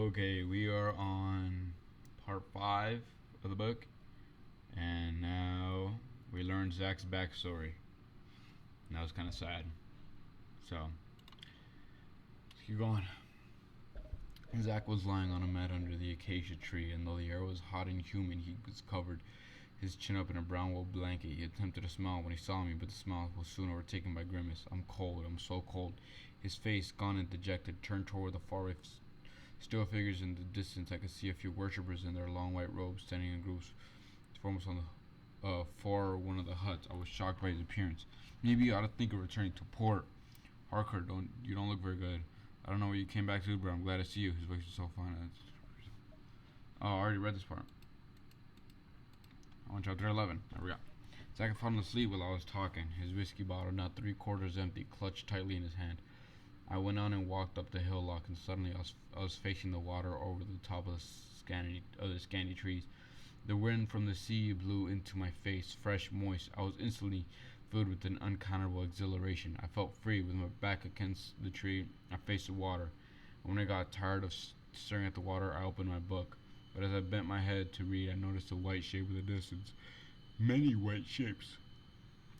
Okay, we are on part 5 of the book, and now we learn Zach's backstory. And that was kind of sad. So, let's keep going. Zach was lying on a mat under the acacia tree, and though the air was hot and humid, he was covered, his chin up in a brown wool blanket. He attempted to smile when he saw me, but the smile was soon overtaken by grimace. I'm cold, I'm so cold. His face, gaunt and dejected, turned toward the faraway still figures in the distance. I could see a few worshippers in their long white robes standing in groups, foremost on the far one of the huts. I was shocked by his appearance. Maybe you ought to think of returning to port. Harker, you don't look very good. I don't know what you came back to, but I'm glad to see you. His voice was so fine. Oh, I already read this part. On chapter 11. There we go. Zach had fallen asleep while I was talking, his whiskey bottle, not 3/4 empty, clutched tightly in his hand. I went on and walked up the hillock, and suddenly I was facing the water over the top of the scanty trees. The wind from the sea blew into my face, fresh, moist. I was instantly filled with an uncountable exhilaration. I felt free. With my back against the tree, I faced the water. And when I got tired of staring at the water, I opened my book. But as I bent my head to read, I noticed a white shape in the distance. Many white shapes.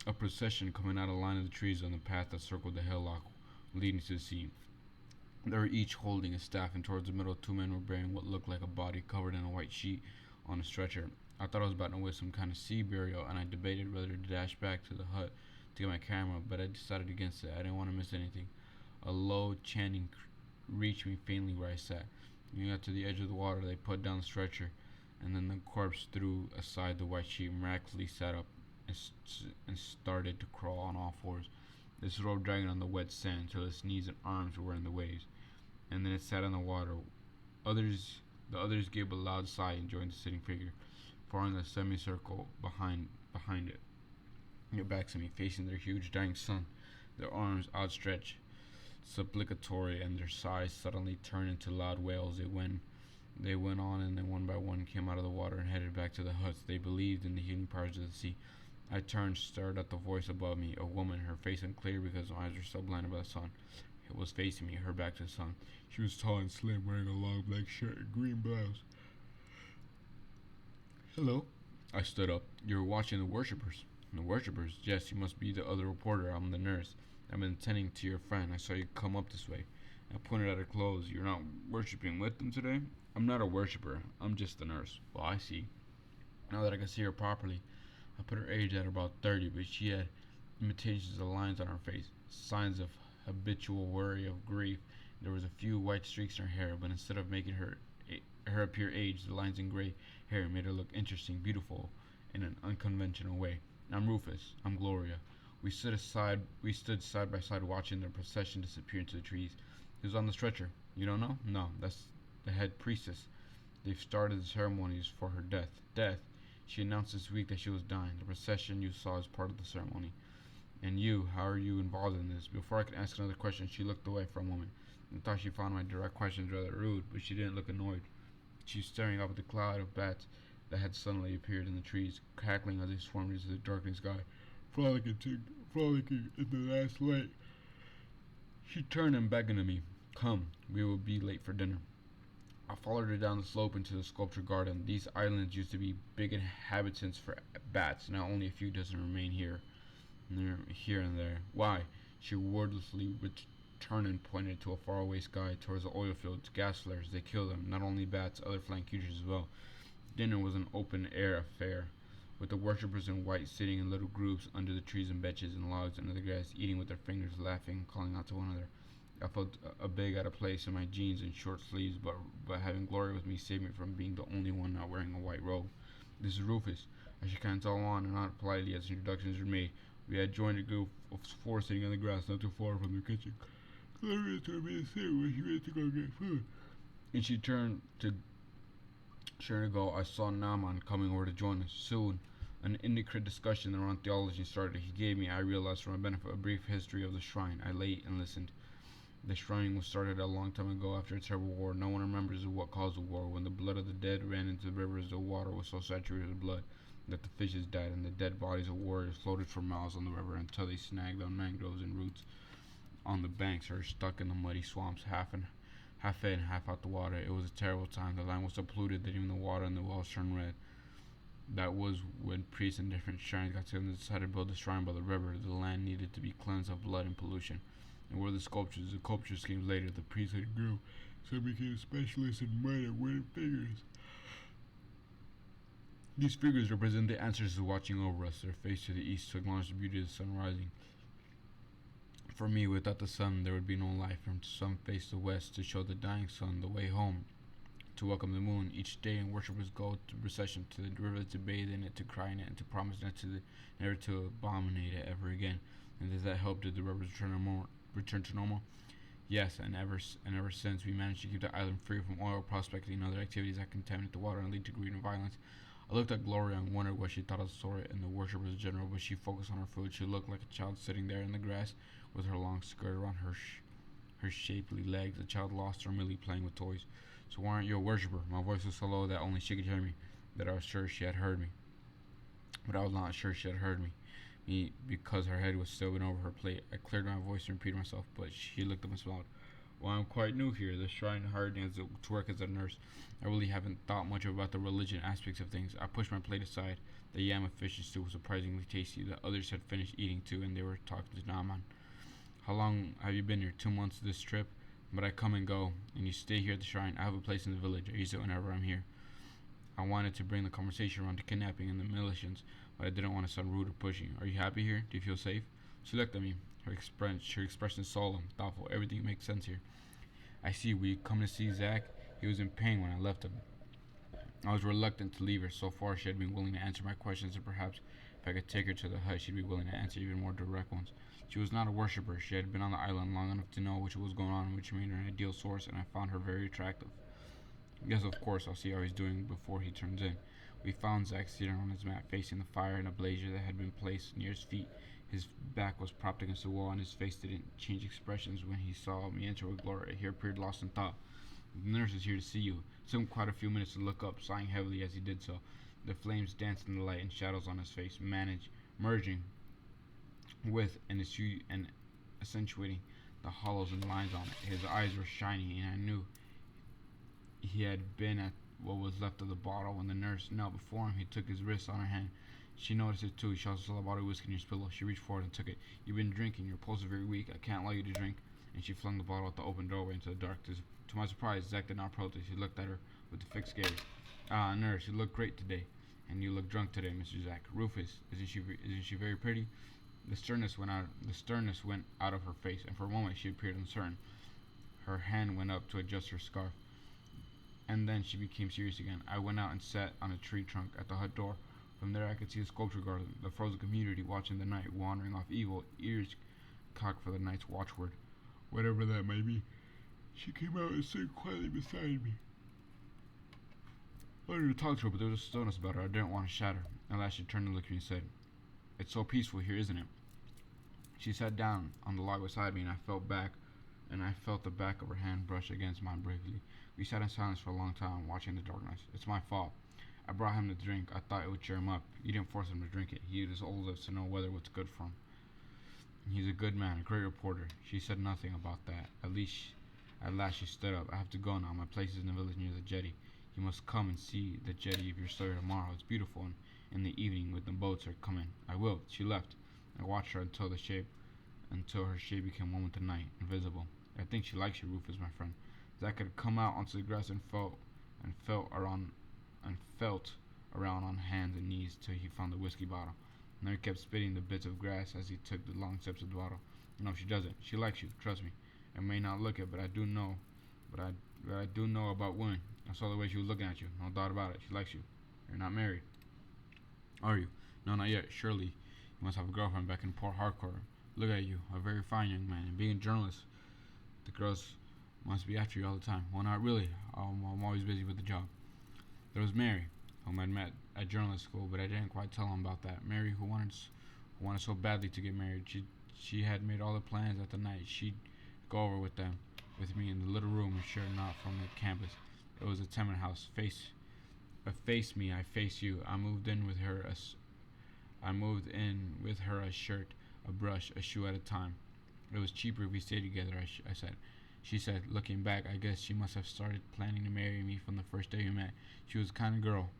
A procession coming out of the line of the trees on the path that circled the hillock leading to the sea. They were each holding a staff, and towards the middle, 2 men were bearing what looked like a body covered in a white sheet on a stretcher. I thought I was about to witness some kind of sea burial, and I debated whether to dash back to the hut to get my camera, but I decided against it. I didn't want to miss anything. A low chanting reached me faintly where I sat. When we got to the edge of the water, they put down the stretcher, and then the corpse threw aside the white sheet, miraculously sat up and started to crawl on all fours. This rope dragging on the wet sand till its knees and arms were in the waves, and then it sat on the water. The others gave a loud sigh and joined the sitting figure, forming a semicircle behind it. Their backs to me, facing their huge dying sun, their arms outstretched, supplicatory, and their sighs suddenly turned into loud wails. They went on, and then one by one came out of the water and headed back to the huts. They believed in the healing powers of the sea. I turned, stared at the voice above me, a woman, her face unclear because her eyes were so blinded by the sun. It was facing me, her back to the sun. She was tall and slim, wearing a long black shirt and green blouse. Hello. I stood up. You were watching the worshippers. The worshippers? Yes, you must be the other reporter. I'm the nurse. I've been attending to your friend. I saw you come up this way. I pointed at her clothes. You're not worshipping with them today? I'm not a worshipper. I'm just the nurse. Well, I see. Now that I can see her properly, I put her age at about 30, but she had imitations of lines on her face, signs of habitual worry, of grief. There was a few white streaks in her hair, but instead of making her appear aged, the lines in gray hair made her look interesting, beautiful, in an unconventional way. I'm Rufus. I'm Gloria. We stood side by side watching the procession disappear into the trees. He was on the stretcher. You don't know? No, that's the head priestess. They've started the ceremonies for her death. Death? She announced this week that she was dying. The procession you saw is part of the ceremony. And you, how are you involved in this? Before I could ask another question, she looked away for a moment. I thought she found my direct questions rather rude, but she didn't look annoyed. She was staring up at the cloud of bats that had suddenly appeared in the trees, cackling as they swarmed into the darkening sky, frolicking in the last light. She turned and beckoned to me. Come, we will be late for dinner. I followed her down the slope into the sculpture garden. These islands used to be big inhabitants for bats. Now only a few dozen remain here and there. Why? She wordlessly returned and pointed to a faraway sky towards the oil fields, gas flares. They kill them. Not only bats, other flying creatures as well. Dinner was an open-air affair, with the worshippers in white sitting in little groups under the trees and benches and logs under the grass, eating with their fingers, laughing, calling out to one another. I felt a big out of place in my jeans and short sleeves, but having Gloria with me saved me from being the only one not wearing a white robe. This is Rufus. I shook hands all on and not politely as introductions were made. We had joined a group of 4 sitting on the grass not too far from the kitchen. Gloria told me to sit when she went to go get food. And she turned to go. I saw Naaman coming over to join us. Soon, an indiscreet discussion around theology started. He gave me, I realized from my benefit, a brief history of the shrine. I lay and listened. The shrine was started a long time ago after a terrible war. No one remembers what caused the war. When the blood of the dead ran into the rivers, the water was so saturated with blood that the fishes died, and the dead bodies of warriors floated for miles on the river until they snagged on mangroves and roots on the banks or stuck in the muddy swamps. Half half in, half out the water. It was a terrible time. The land was so polluted that even the water in the wells turned red. That was when priests in different shrines got together and decided to build a shrine by the river. The land needed to be cleansed of blood and pollution. And where the sculptures? The sculptures came later. The priests had grew, so became specialists in mud and wooden figures. These figures represent the ancestors watching over us, their face to the east to acknowledge the beauty of the sun rising. For me, without the sun, there would be no life. From some face the west to show the dying sun the way home. To welcome the moon each day, and worshippers go to procession to the river to bathe in it, to cry in it, and to promise never to abominate it ever again. And does that help? Did the rivers return to normal? Yes, and ever since we managed to keep the island free from oil prospecting and other activities that contaminate the water and lead to greed and violence. I looked at Gloria and wondered what she thought of the story and the worshippers in general, but she focused on her food. She looked like a child sitting there in the grass with her long skirt around her shapely legs, a child lost or merely playing with toys. So why aren't you a worshipper? My voice was so low that only she could hear me, that I was sure she had heard me. But I was not sure she had heard me because her head was still bent over her plate. I cleared my voice and repeated myself, but she looked up and smiled. Well, I'm quite new here. The shrine hired me to work as a nurse. I really haven't thought much about the religion aspects of things. I pushed my plate aside. The yam and fish stew was surprisingly tasty. The others had finished eating too, and they were talking to Naaman. How long have you been here? 2 months this trip? But I come and go, and you stay here at the shrine. I have a place in the village. I use it whenever I'm here. I wanted to bring the conversation around to kidnapping and the militias, but I didn't want to sound rude or pushing. Are you happy here? Do you feel safe? She looked at me. Her expression solemn, thoughtful. Everything makes sense here. I see. Will you come to see Zach? He was in pain when I left him. I was reluctant to leave her. So far, she had been willing to answer my questions, and perhaps if I could take her to the hut, she'd be willing to answer even more direct ones. She was not a worshipper. She had been on the island long enough to know what was going on, which made her an ideal source, and I found her very attractive. Yes, of course, I'll see how he's doing before he turns in. We found Zach sitting on his mat, facing the fire in a blazer that had been placed near his feet. His back was propped against the wall, and his face didn't change expressions when he saw me enter with Gloria. He appeared lost in thought. The nurse is here to see you. It took him quite a few minutes to look up, sighing heavily as he did so. The flames danced in the light and shadows on his face, merging with and accentuating the hollows and lines on it. His eyes were shining, and I knew he had been at what was left of the bottle. When the nurse knelt before him, he took his wrist on her hand. She noticed it too. She also saw the bottle of whiskey near his pillow. She reached forward and took it. You've been drinking. Your pulse is very weak. I can't allow you to drink. And she flung the bottle out the open doorway into the dark. To my surprise, Zach did not protest. He looked at her with a fixed gaze. Ah, nurse, you look great today. And you look drunk today, Mr. Zach. Rufus, isn't she very pretty? The sternness went out of her face, and for a moment she appeared uncertain. Her hand went up to adjust her scarf, and then she became serious again. I went out and sat on a tree trunk at the hut door. From there I could see the sculpture garden, the frozen community watching the night, wandering off evil, ears cocked for the night's watchword. Whatever that may be. She came out and sat quietly beside me. I wanted to talk to her, but there was a stillness about her. I didn't want to shatter. At last she turned and looked at me and said, It's so peaceful here, isn't it? She sat down on the log beside me, and I felt the back of her hand brush against mine bravely. We sat in silence for a long time, watching the darkness. It's my fault. I brought him the drink. I thought it would cheer him up. You didn't force him to drink it. He used his old lips to know whether it was good for him. He's a good man, a great reporter. She said nothing about that. At last she stood up. I have to go now. My place is in the village near the jetty. You must come and see the jetty if you're still here tomorrow. It's beautiful, and in the evening when the boats are coming. I will. She left. I watched her until her shape became one with the night, invisible. I think she likes you, Rufus, my friend. Zach had come out onto the grass and felt around on hands and knees till he found the whiskey bottle. And then he kept spitting the bits of grass as he took the long sips of the bottle. No, she doesn't. She likes you. Trust me. I may not look it, but I do know. But I do know about women. I saw the way she was looking at you. No doubt about it. She likes you. You're not married, are you? No, not yet. Surely you must have a girlfriend back in Port Harcourt. Look at you, a very fine young man. And being a journalist, the girls must be after you all the time. Well, not really. I'm always busy with the job. There was Mary, whom I'd met at journalist school, but I didn't quite tell him about that. Mary, who wanted so badly to get married. She had made all the plans at the night. She'd go over with me in the little room we shared not from the campus. It was a tenement house. Face me, I face you. I moved in with her a shirt, a brush, a shoe at a time. It was cheaper if we stayed together, I said. She said, looking back, I guess she must have started planning to marry me from the first day we met. She was the kind of girl,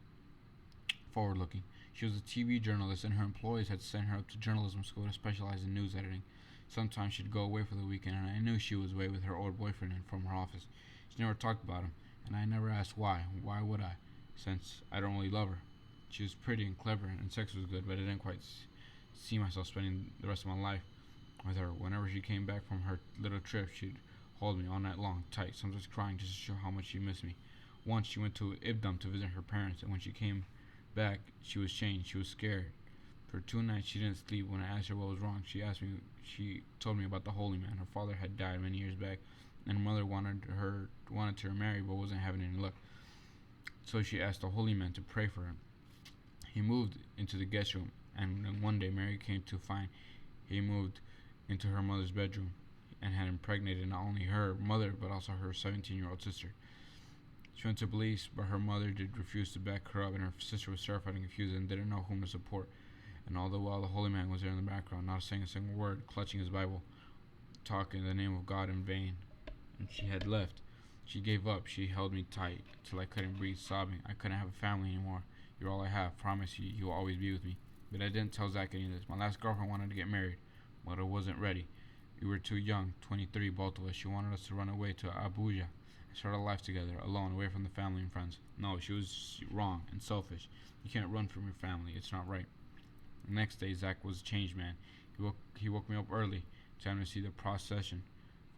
forward looking. She was a TV journalist, and her employers had sent her up to journalism school to specialize in news editing. Sometimes she'd go away for the weekend, and I knew she was away with her old boyfriend from her office. She never talked about him, and I never asked why. Why would I? Since I don't really love her. She was pretty and clever, and sex was good, but I didn't quite see myself spending the rest of my life with her. Whenever she came back from her little trip, she'd hold me all night long, tight, sometimes crying just to show how much she missed me. Once she went to Ibdam to visit her parents, and when she came back, she was changed. She was scared. For 2 nights she didn't sleep. When I asked her what was wrong, she told me about the holy man. Her father had died many years back, and her mother wanted to remarry but wasn't having any luck. So she asked the holy man to pray for her. He moved into the guest room, and then one day Mary came to find he moved into her mother's bedroom and had impregnated not only her mother but also her 17-year-old sister. She went to police, but her mother did refuse to back her up, and her sister was terrified and confused and didn't know whom to support. And all the while, the holy man was there in the background, not saying a single word, clutching his Bible, talking in the name of God in vain. And she had left. She gave up. She held me tight till I couldn't breathe, sobbing. I couldn't have a family anymore. You're all I have. Promise you, you'll always be with me. But I didn't tell Zach any of this. My last girlfriend wanted to get married, but I wasn't ready. We were too young, 23, both of us. She wanted us to run away to Abuja and start a life together, alone, away from the family and friends. No, she was wrong and selfish. You can't run from your family. It's not right. The next day, Zach was a changed man. He woke me up early, telling me to see the procession,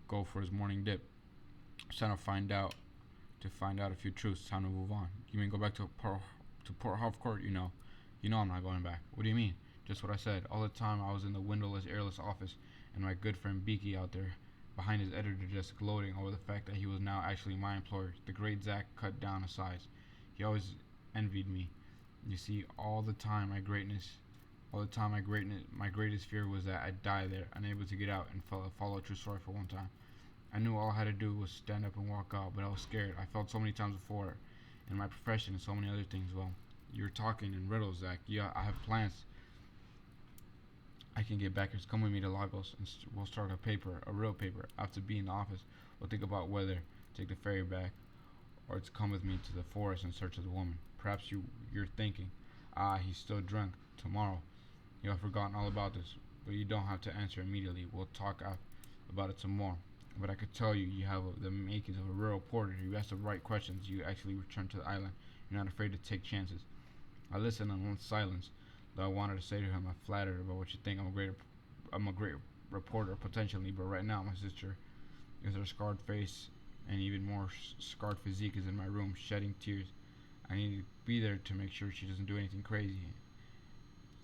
go for his morning dip. It's time to find out a few truths. Time to move on. You mean go back to Port Harcourt? You know I'm not going back. What do you mean? Just what I said. All the time I was in the windowless, airless office, and my good friend Beaky out there behind his editor desk gloating over the fact that he was now actually my employer. The great Zach cut down a size. He always envied me. You see, all the time my greatest fear was that I'd die there, unable to get out, and follow a true story for one time. I knew all I had to do was stand up and walk out, but I was scared. I felt so many times before in my profession and so many other things. Well, you're talking in riddles, Zach. Yeah, I have plans. I can get backers. Come with me to Lagos, and we'll start a real paper. After being in the office, we'll think about whether to take the ferry back or to come with me to the forest in search of the woman. Perhaps you're thinking, he's still drunk. Tomorrow, you have forgotten all about this, but you don't have to answer immediately. We'll talk about it some more. But I could tell you have the makings of a real reporter. You ask the right questions, you actually return to the island. You're not afraid to take chances. I listened in one silence, though I wanted to say to him, I'm flattered about what you think. I'm a great reporter potentially, but right now my sister, with her scarred face and even more scarred physique, is in my room shedding tears. I need to be there to make sure she doesn't do anything crazy.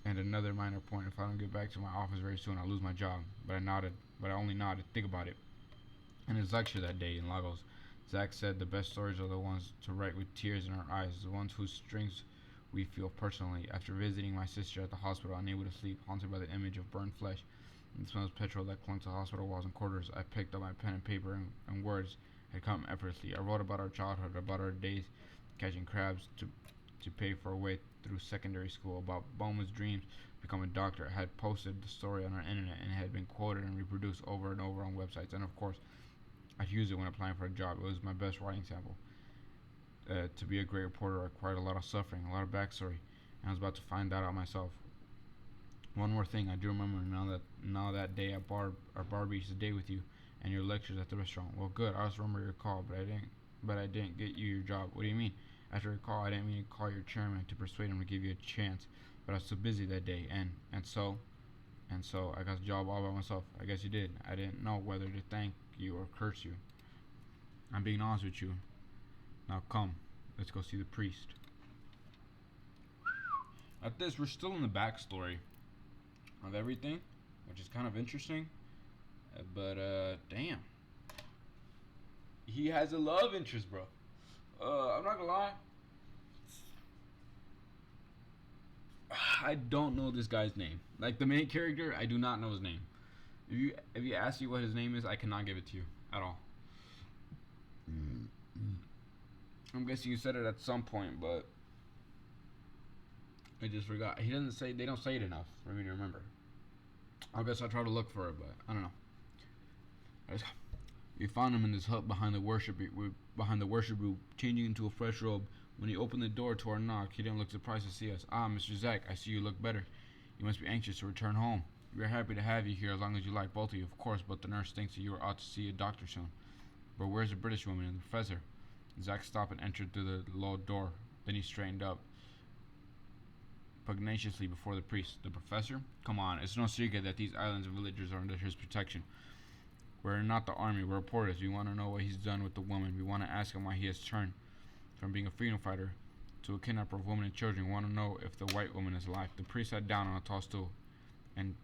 And another minor point, if I don't get back to my office very soon, I'll lose my job. But I only nodded. Think about it. In his lecture that day in Lagos, Zach said the best stories are the ones to write with tears in our eyes, the ones whose strings we feel personally. After visiting my sister at the hospital, unable to sleep, haunted by the image of burned flesh and the smell of petrol that clung to hospital walls and corridors, I picked up my pen and paper, and words had come effortlessly. I wrote about our childhood, about our days catching crabs to pay for our way through secondary school, about Bowman's dreams to become a doctor. I had posted the story on our internet, and it had been quoted and reproduced over and over on websites, and of course I'd use it when applying for a job. It was my best writing sample. To be a great reporter required a lot of suffering, a lot of backstory, and I was about to find that out myself. One more thing, I do remember now that day at Bar Beach's day with you, and your lectures at the restaurant. Well, good. I also remember your call, but I didn't get you your job. What do you mean? After your call, I didn't mean to call your chairman to persuade him to give you a chance, but I was too busy that day, and so I got the job all by myself. I guess you did. I didn't know whether to thank you or curse you. I'm being honest with you. Now come, let's go see the priest. At this, we're still in the backstory of everything, which is kind of interesting. But damn, he has a love interest, bro. I'm not gonna lie. I don't know this guy's name. Like the main character, I do not know his name. If you ask me what his name is, I cannot give it to you at all. I'm guessing you said it at some point, but I just forgot. He doesn't say. They don't say it enough for me to remember. I guess I'll try to look for it, but I don't know. We found him in this hut behind the worship room, changing into a fresh robe. When he opened the door to our knock, he didn't look surprised to see us. Ah, Mr. Zack, I see you look better. You must be anxious to return home. We are happy to have you here as long as you like, both of you, of course, but the nurse thinks that you ought to see a doctor soon. But where's the British woman and the professor? Zack stopped and entered through the low door. Then he straightened up pugnaciously before the priest. The professor? Come on, it's no secret that these islands and villagers are under his protection. We're not the army, we're reporters. We want to know what he's done with the woman. We want to ask him why he has turned from being a freedom fighter to a kidnapper of women and children. We want to know if the white woman is alive. The priest sat down on a tall stool and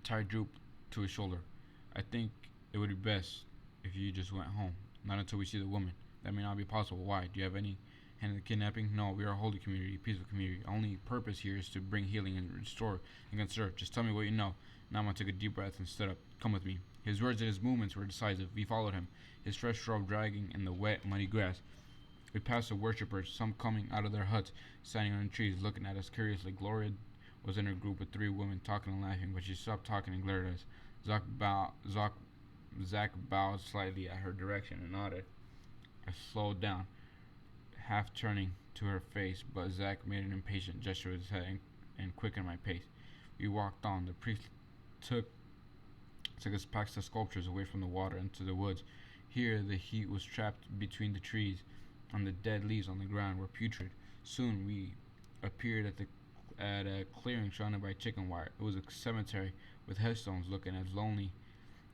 tied drooped to his shoulder. I think it would be best if you just went home. Not until we see the woman. That may not be possible. Why? Do you have any hand in the kidnapping? No, we are a holy community, a peaceful community. Our only purpose here is to bring healing and restore and conserve. Just tell me what you know. Nama took a deep breath and stood up. Come with me. His words and his movements were decisive. We followed him, his fresh robe dragging in the wet, muddy grass. We passed the worshippers, some coming out of their huts, standing on the trees, looking at us curiously. Gloria was in her group with three women, talking and laughing, but she stopped talking and glared at us. Zack bowed slightly at her direction and nodded. I slowed down, half turning to her face, but Zack made an impatient gesture with his head and quickened my pace. We walked on. The priest took us past the sculptures away from the water into the woods. Here the heat was trapped between the trees, and the dead leaves on the ground were putrid. Soon we appeared at a clearing surrounded by chicken wire. It was a cemetery with headstones looking as lonely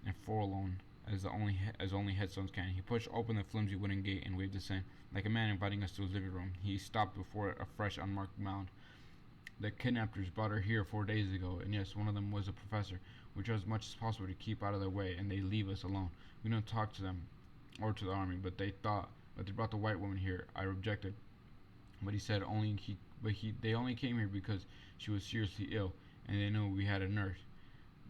and forlorn as only headstones can. He pushed open the flimsy wooden gate and waved us in, like a man inviting us to his living room. He stopped before a fresh, unmarked mound. The kidnappers brought her here 4 days ago, and yes, one of them was a professor. We try as much as possible to keep out of their way, and they leave us alone. We don't talk to them or to the army, but they brought the white woman here. I objected, but he said they only came here because she was seriously ill, and they knew we had a nurse.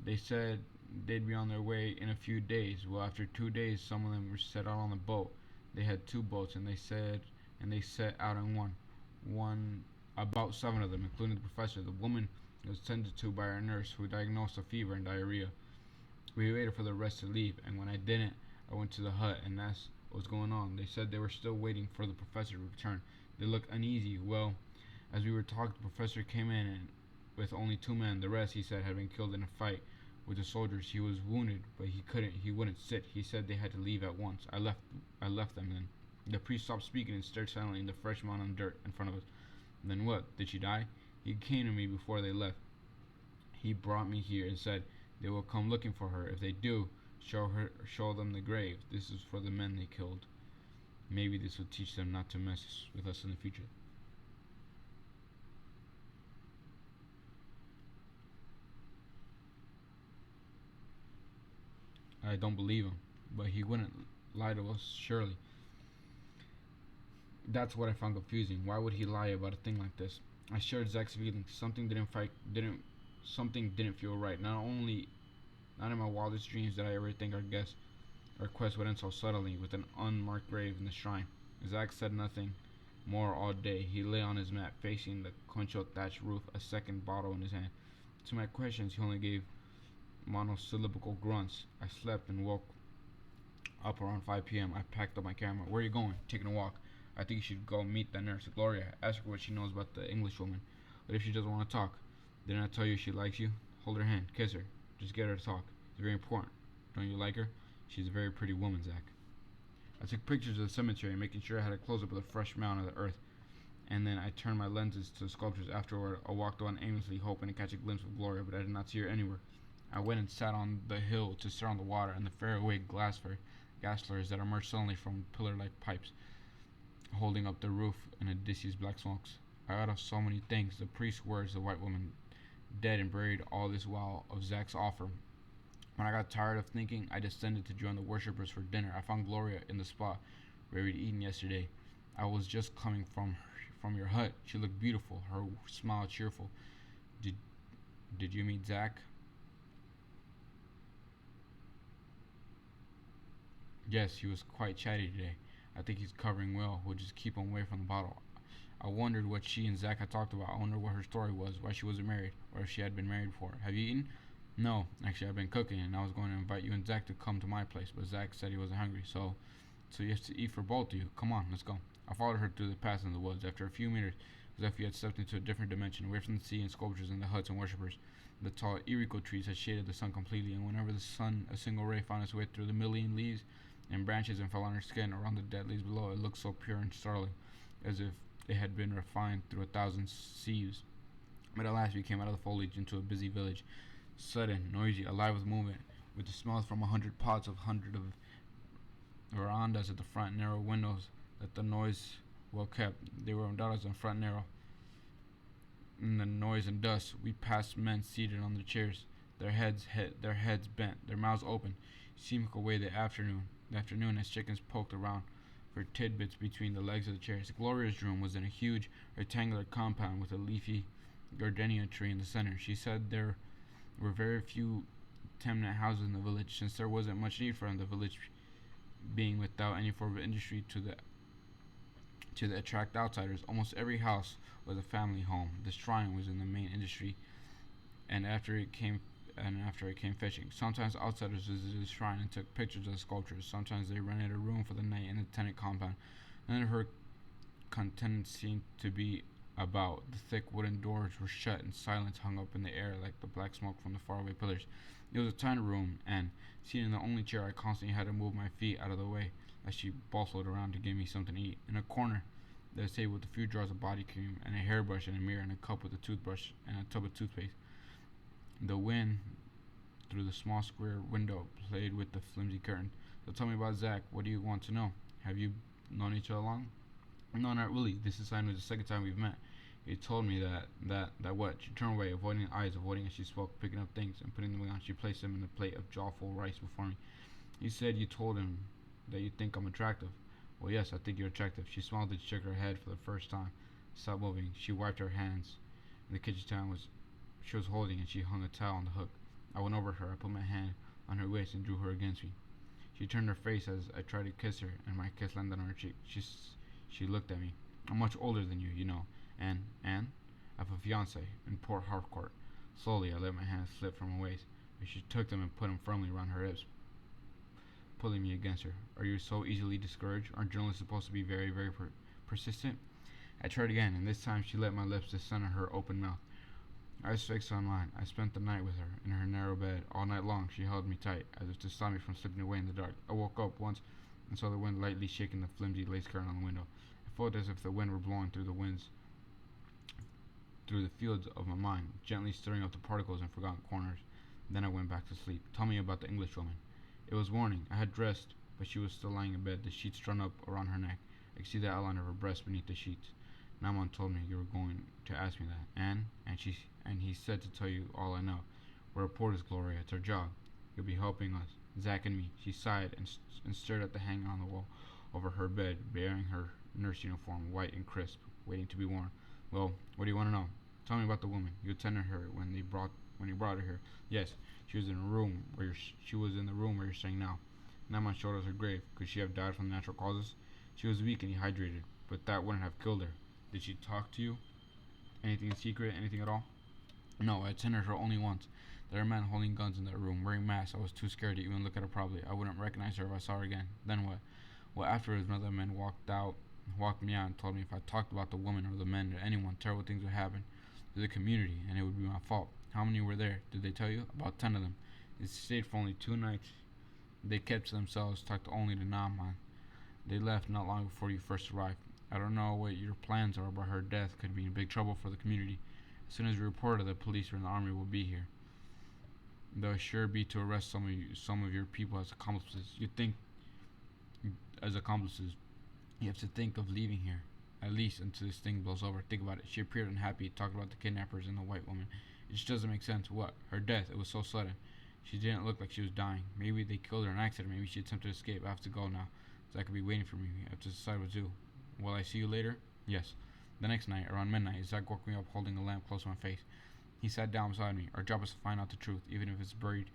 They said they'd be on their way in a few days. Well, after 2 days, some of them were set out on the boat. They had two boats, and they set out on one. About 7 of them, including the professor. The woman was tended to by our nurse, who diagnosed a fever and diarrhea. We waited for the rest to leave, and when I didn't, I went to the hut and asked what was going on. They said they were still waiting for the professor to return. They looked uneasy. Well, as we were talking, the professor came in and with only 2 men. The rest, he said, had been killed in a fight with the soldiers. He was wounded, but he wouldn't sit. He said they had to leave at once. I left them then. The priest stopped speaking and stared silently in the fresh mound of dirt in front of us. Then what? Did she die? He came to me before they left. He brought me here and said they will come looking for her. If they do, show them the grave. This is for the men they killed. Maybe this will teach them not to mess with us in the future. I don't believe him, but he wouldn't lie to us, surely. That's what I found confusing. Why would he lie about a thing like this? I shared Zack's feelings. Something didn't feel right. Not in my wildest dreams did I ever think our quest would end so suddenly with an unmarked grave in the shrine. Zack said nothing more all day. He lay on his mat, facing the concho thatched roof, a second bottle in his hand. To my questions, he only gave monosyllabical grunts. I slept and woke up around 5 p.m. I packed up my camera. Where are you going? Taking a walk. I think you should go meet that nurse, Gloria. Ask her what she knows about the English woman. But if she doesn't want to talk, didn't I tell you she likes you? Hold her hand, kiss her. Just get her to talk. It's very important. Don't you like her? She's a very pretty woman, Zack. I took pictures of the cemetery, making sure I had a close-up of the fresh mound of the earth. And then I turned my lenses to the sculptures. Afterward, I walked on aimlessly, hoping to catch a glimpse of Gloria, but I did not see her anywhere. I went and sat on the hill to stare on the water and the faraway gas flares that emerged suddenly from pillar-like pipes, holding up the roof in Odysseus' black smokes. I thought of so many things, the priest's words, the white woman dead and buried, all this while of Zack's offer. When I got tired of thinking, I descended to join the worshippers for dinner. I found Gloria in the spot where we'd eaten yesterday. I was just coming from your hut. She looked beautiful, her smile cheerful. Did you meet Zack? Yes, he was quite chatty today. I think he's covering well. We'll just keep him away from the bottle. I wondered what she and Zack had talked about. I wondered what her story was, why she wasn't married, or if she had been married before. Have you eaten? No, actually, I've been cooking, and I was going to invite you and Zach to come to my place, but Zach said he wasn't hungry, so you have to eat for both of you. Come on, let's go. I followed her through the paths in the woods. After a few meters, as if we had stepped into a different dimension, away from the sea and sculptures and the huts and worshippers. The tall iriko trees had shaded the sun completely, and whenever the sun, a single ray, found its way through the million leaves and branches and fell on her skin or on the dead leaves below, it looked so pure and startling, as if it had been refined through a thousand sieves. But at last we came out of the foliage into a busy village, sudden, noisy, alive with movement, with the smells from 100 pots of hundred of verandas at the front, narrow windows that the noise well kept. They were verandas in front narrow. In the noise and dust, we passed men seated on their chairs, their heads bent, their mouths open, seeming away the afternoon as chickens poked around for tidbits between the legs of the chairs. Gloria's room was in a huge rectangular compound with a leafy gardenia tree in the center. She said there were very few tenement houses in the village, since there wasn't much need for them, the village being without any form of industry to attract outsiders. Almost every house was a family home. The shrine was in the main industry, and after it came fishing. Sometimes outsiders visited the shrine and took pictures of the sculptures. Sometimes they rented a room for the night in the tenant compound. None of her contents seemed to be about. The thick wooden doors were shut, and silence hung up in the air like the black smoke from the faraway pillars. It was a tiny room, and seated in the only chair, I constantly had to move my feet out of the way as she bustled around to give me something to eat. In a corner, there was a table with a few jars of body cream and a hairbrush and a mirror and a cup with a toothbrush and a tub of toothpaste. The wind through the small square window played with the flimsy curtain. So tell me about Zach. What do you want to know? Have you known each other long? No, not really. This is the second time we've met. He told me that what? She turned away, avoiding eyes, avoiding as she spoke, picking up things and putting them down. She placed them in a plate of jawful rice before me. He said you told him that you think I'm attractive. Well, yes, I think you're attractive. She smiled and shook her head for the first time. Stopped moving. She wiped her hands. And the kitchen towel she was holding, and she hung a towel on the hook. I went over her. I put my hand on her waist and drew her against me. She turned her face as I tried to kiss her, and my kiss landed on her cheek. She looked at me. I'm much older than you know. And I have a fiance in Port Harcourt. Slowly, I let my hands slip from her waist, but she took them and put them firmly around her hips, pulling me against her. Are you so easily discouraged? Aren't journalists supposed to be very, very persistent? I tried again, and this time she let my lips descend on her open mouth. Eyes fixed on mine. I spent the night with her, in her narrow bed. All night long she held me tight, as if to stop me from slipping away in the dark. I woke up once and saw the wind lightly shaking the flimsy lace curtain on the window. I felt as if the wind were blowing through the fields of my mind, gently stirring up the particles in forgotten corners. Then I went back to sleep. Tell me about the Englishwoman. It was morning. I had dressed, but she was still lying in bed, the sheets drawn up around her neck. I could see the outline of her breast beneath the sheets. Naman told me you were going to ask me that, and he said to tell you all I know. We're reporters, Gloria. It's our job. You'll be helping us, Zach and me. She sighed and stared at the hanger on the wall over her bed, bearing her nurse uniform, white and crisp, waiting to be worn. Well, what do you want to know? Tell me about the woman. You attended her when you brought her here. Yes, she was in the room where you're staying now. Naman showed us her grave. Could she have died from natural causes? She was weak and dehydrated, but that wouldn't have killed her. Did she talk to you? Anything in secret? Anything at all? No, I attended her only once. There were men holding guns in that room, wearing masks. I was too scared to even look at her properly. I wouldn't recognize her if I saw her again. Then what? Well, afterwards, another man walked me out and told me if I talked about the woman or the men or anyone, terrible things would happen to the community, and it would be my fault. How many were there? Did they tell you? About 10 of them. They stayed for only 2 nights. They kept to themselves, talked only to Naaman. They left not long before you first arrived. I don't know what your plans are, but her death could be in big trouble for the community. As soon as we report her, the police or the army will be here. They'll sure be to arrest some of your people as accomplices. As accomplices, you have to think of leaving here, at least until this thing blows over. Think about it. She appeared unhappy, talked about the kidnappers and the white woman. It just doesn't make sense. What? Her death. It was so sudden. She didn't look like she was dying. Maybe they killed her in an accident. Maybe she attempted to escape. I have to go now. Zach could be waiting for me. I have to decide what to do. Will I see you later? Yes. The next night, around midnight, Zach woke me up holding a lamp close to my face. He sat down beside me. Our job is to find out the truth, even if it's buried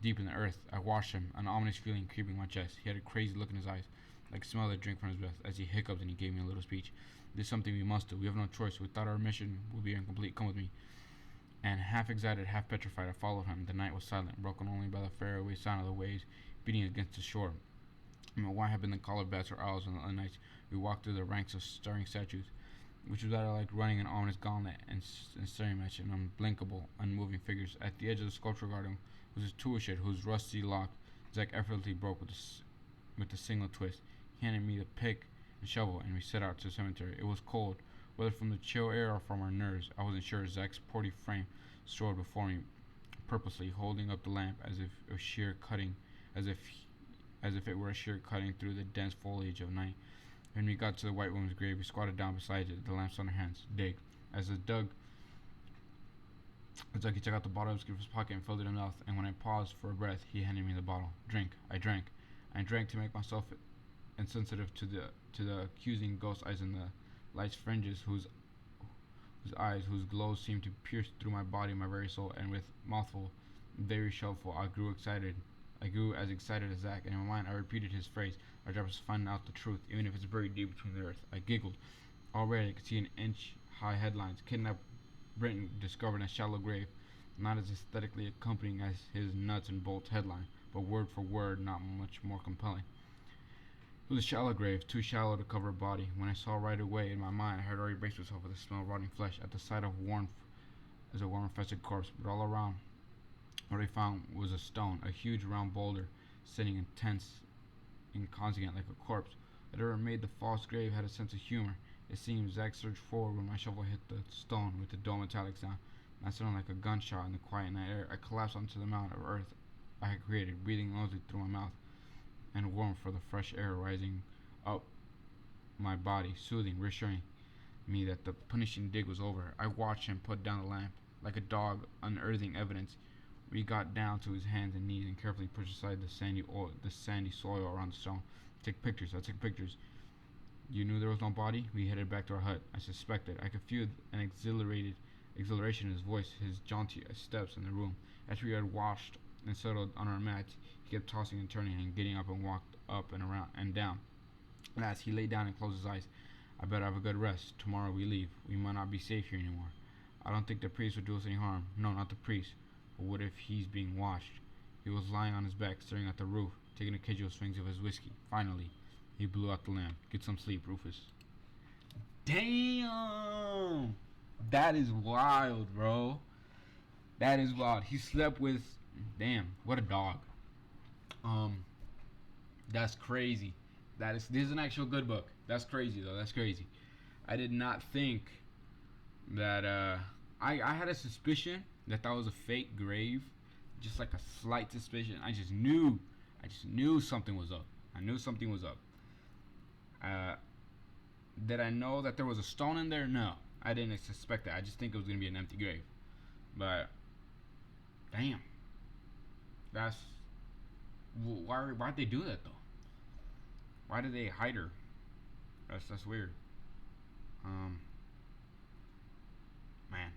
deep in the earth. I watched him, an ominous feeling creeping my chest. He had a crazy look in his eyes, like smell the drink from his breath, as he hiccuped and he gave me a little speech. This is something we must do. We have no choice. Without our mission, we'll be incomplete. Come with me. And half excited, half petrified, I followed him. The night was silent, broken only by the faraway sound of the waves beating against the shore. Why had been the collared bats or owls on the other nights we walked through the ranks of staring statues, which was rather like running an ominous gauntlet and staring at an unblinkable, unmoving figures. At the edge of the sculpture garden was a tool shed whose rusty lock Zack effortlessly broke with a single twist. He handed me the pick and shovel, and we set out to the cemetery. It was cold, whether from the chill air or from our nerves, I wasn't sure. Zack's porty frame strode before me, purposely holding up the lamp as if it was sheer cutting, as if it were a sheer cutting through the dense foliage of night. When we got to the white woman's grave, we squatted down beside it, the lamps on our hands. Dig. As he took out the bottle of his pocket and filled it in his mouth, and when I paused for a breath, he handed me the bottle. Drink. I drank. I drank to make myself insensitive to the accusing ghost eyes in the light's fringes, whose whose glow seemed to pierce through my body, my very soul, and with mouthful very shovelful, I grew as excited as Zack, and in my mind I repeated his phrase, our job is to find out the truth, even if it's buried deep between the earth. I giggled. Already I could see an inch-high headlines. Kidnapped Britain discovered in a shallow grave, not as aesthetically accompanying as his nuts and bolts headline, but word for word not much more compelling. It was a shallow grave, too shallow to cover a body. When I saw right away in my mind, I had already braced myself with the smell of rotting flesh at the sight of a worm-infested corpse, but all around what I found was a stone, a huge round boulder, sitting intense, inconstant like a corpse. Whatever made the false grave had a sense of humor. It seemed Zack surged forward when my shovel hit the stone with a dull metallic sound. That sounded like a gunshot in the quiet night air. I collapsed onto the mound of earth I had created, breathing noisily through my mouth, and warm for the fresh air rising up my body, soothing, reassuring me that the punishing dig was over. I watched him put down the lamp. Like a dog unearthing evidence, we got down to his hands and knees and carefully pushed aside the sandy soil around the stone. I took pictures. You knew there was no body? We headed back to our hut. I suspected. I could feel an exhilaration in his voice, his jaunty steps in the room. After we had washed and settled on our mats, he kept tossing and turning and getting up and walked up and around and down. Last, he lay down and closed his eyes. I better have a good rest. Tomorrow we leave. We might not be safe here anymore. I don't think the priest would do us any harm. No, not the priest. But what if he's being watched? He was lying on his back, staring at the roof, taking occasional swings of his whiskey. Finally, he blew out the lamp. Get some sleep, Rufus. Damn! That is wild, bro. That is wild. He slept with... Damn, what a dog. That's crazy. This is an actual good book. That's crazy, though. That's crazy. I did not think that... I had a suspicion that was a fake grave. Just like a slight suspicion. I just knew something was up. I knew something was up. Did I know that there was a stone in there? No. I didn't suspect that. I just think it was going to be an empty grave. But, damn. That's... Why'd they do that, though? Why did they hide her? That's weird. Man.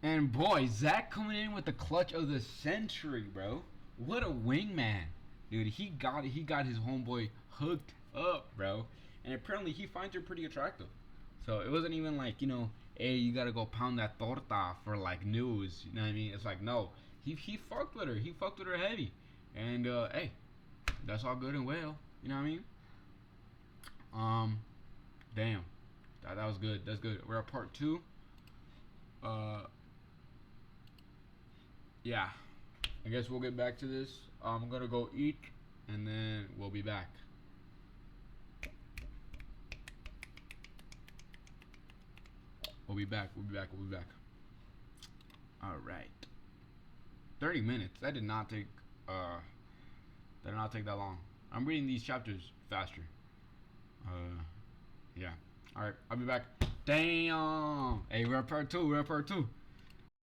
And boy, Zack coming in with the clutch of the century, bro. What a wingman. Dude, he got his homeboy hooked up, bro. And apparently he finds her pretty attractive. So it wasn't even like, hey, you gotta go pound that torta for like news. You know what I mean? It's like, no. He fucked with her. He fucked with her heavy. And hey, that's all good and well. You know what I mean? Damn. That was good. That's good. We're at part 2. Yeah. I guess we'll get back to this. I'm gonna go eat, and then we'll be back. We'll be back. Alright. 30 minutes. That did not take that long. I'm reading these chapters faster. Yeah. Alright, I'll be back. Damn. Hey, we're at part 2.